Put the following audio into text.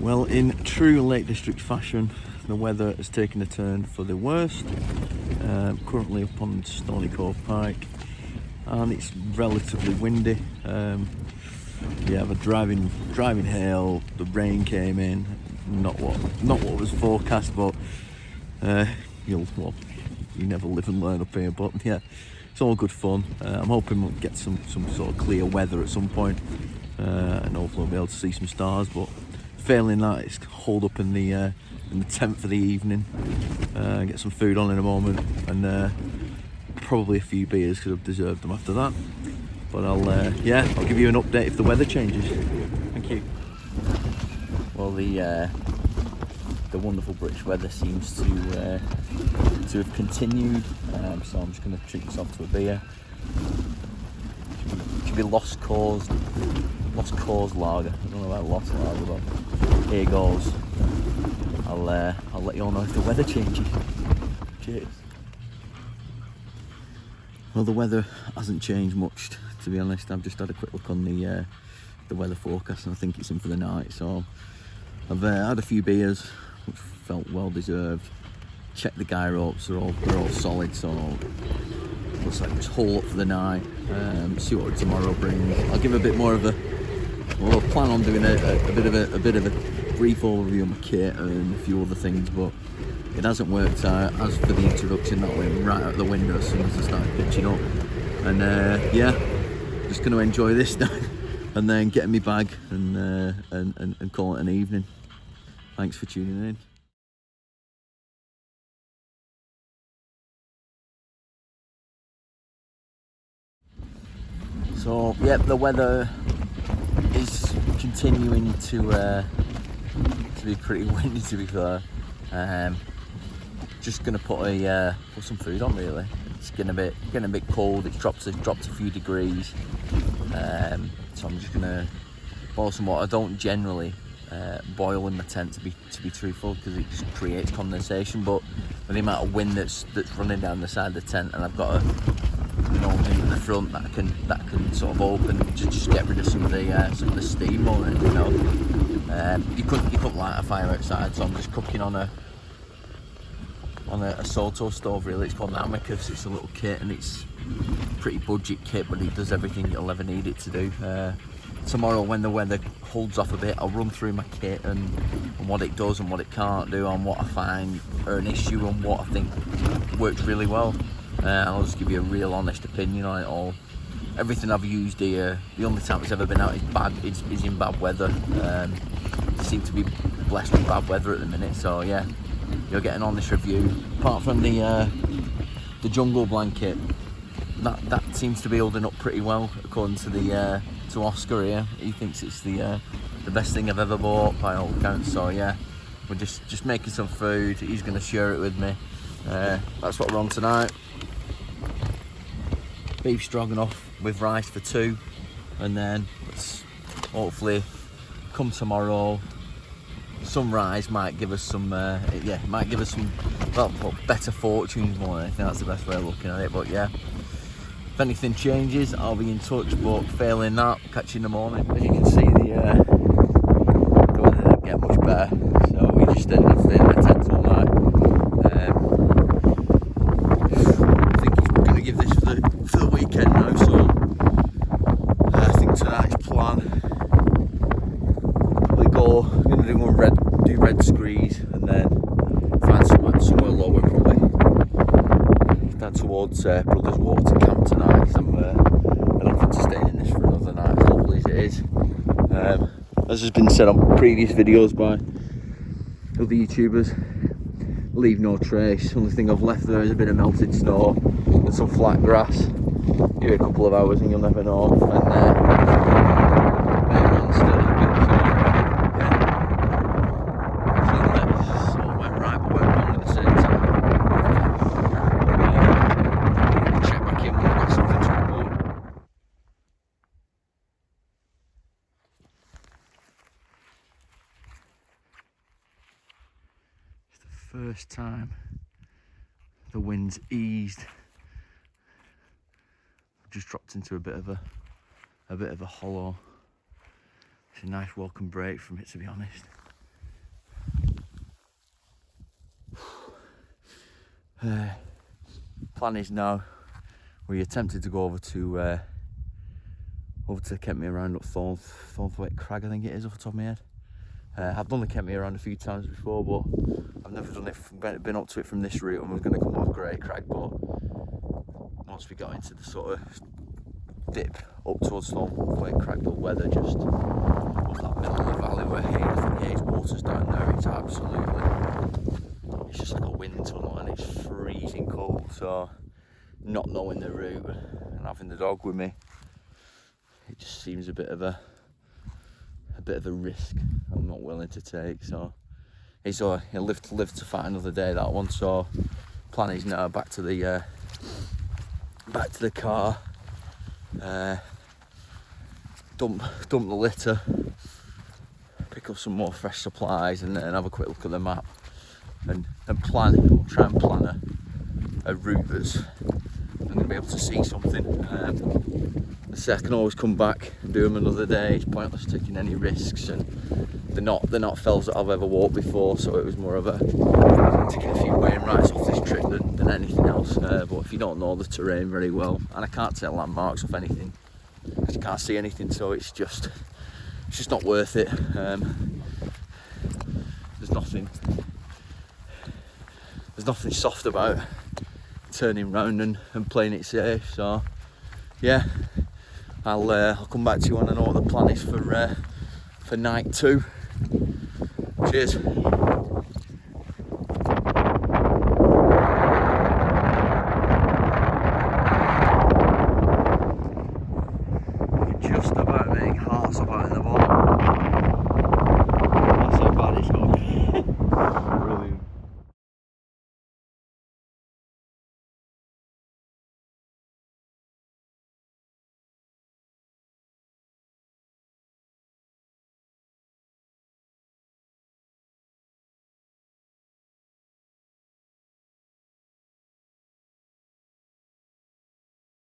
Well, in true Lake District fashion, the weather has taken a turn for the worst. Currently up on Stony, Cove, Pike, and it's relatively windy. The driving hail. The rain came in. Not what was forecast, but you never live and learn up here. But yeah, it's all good fun. I'm hoping we'll get some sort of clear weather at some point, and hopefully we'll be able to see some stars. But failing that, it's holed up in the tent for the evening. Get some food on in a moment, and probably a few beers because I've deserved them after that. But I'll give you an update if the weather changes. Thank you. Well, the wonderful British weather seems to have continued, so I'm just going to treat myself to a beer. It should be Lost Cause lager. I don't know about Lost lager, but here goes. I'll let you all know if the weather changes. Cheers. Well, the weather hasn't changed much, to be honest. I've just had a quick look on the weather forecast, and I think it's in for the night. So I've had a few beers, which felt well deserved. Checked the guy ropes; they're all solid. So looks like just hole up for the night. See what tomorrow brings. I'll give a bit more of a. Well, I plan on doing a bit of a brief overview of my kit and a few other things, but it hasn't worked out. As for the introduction, that went right out the window as soon as I started pitching up. And just going to enjoy this now, and then get in my bag and call it an evening. Thanks for tuning in. So, yep, the weather is continuing to be pretty windy, to be fair. Just gonna put some food on, really. It's getting a bit cold. It's dropped a few degrees, so I'm just gonna boil some water. I don't generally boil in my tent, to be truthful, because it just creates condensation. But with the amount of wind that's running down the side of the tent, and I've got a opening at the front that I can sort of open to just get rid of some of the steam on it. You know, you couldn't light a fire outside, so I'm just cooking on a Soto stove, really. It's called an Amicus. It's a little kit, and it's a pretty budget kit, but it does everything you'll ever need it to do. Tomorrow, when the weather holds off a bit, I'll run through my kit and what it does and what it can't do, and what I find are an issue and what I think works really well. I'll just give you a real honest opinion on it all. Everything I've used here, the only time it's ever been out is in bad weather. Seem to be blessed with bad weather at the minute, so yeah, you're getting on this review. Apart from the jungle blanket, that seems to be holding up pretty well, according to to Oscar here. He thinks it's the best thing I've ever bought by all accounts. So yeah, we're just making some food. He's going to share it with me. That's what we're on tonight. Beef stroganoff with rice for two, and then let's hopefully come tomorrow. Sunrise might give us some better fortunes more than anything. That's the best way of looking at it. But yeah, if anything changes, I'll be in touch. But failing that, catch you in the morning. As you can see, the weather didn't get much better, so we just ended up staying in the tent all night. I think he's going to give this for the weekend now. So I think tonight's plan. I'm going to do red screes, and then find somewhere lower, probably down towards Brothers Water Camp tonight, because I'm looking to stay in this for another night, as lovely as it is. As has been said on previous videos by other YouTubers, leave no trace. Only thing I've left there is a bit of melted snow and some flat grass. Give it a couple of hours and you'll never know. First time the wind's eased. I've just dropped into a bit of a hollow. It's a nice welcome break from it, to be honest. Plan is now, we attempted to go over to Kentmere Round up Thornthwaite Crag, I think it is, off the top of my head. I've done the Kentmere Round a few times before, but I've never done it, been up to it from this route, and was going to come off Grey Crag, but once we got into the sort of dip up towards Thornthwaite Crag, the weather just up that middle of the valley where I think Hayes Water's down there, it's just like a wind tunnel and it's freezing cold, so not knowing the route and having the dog with me, it just seems a bit of a risk I'm not willing to take. So he'll live to fight another day, that one. So plan is now back to the car, dump the litter, pick up some more fresh supplies, and have a quick look at the map and try and plan a route that's I'm going to be able to see something. I can always come back and do them another day. It's pointless taking any risks, and they're not fells that I've ever walked before, so it was more of a to get a few Wainwrights off this trip than anything else. But if you don't know the terrain very well, and I can't tell landmarks off anything, I just can't see anything, so it's just not worth it. There's nothing soft about turning round and playing it safe. So yeah, I'll come back to you when I know what the plan is for night 2. Cheers.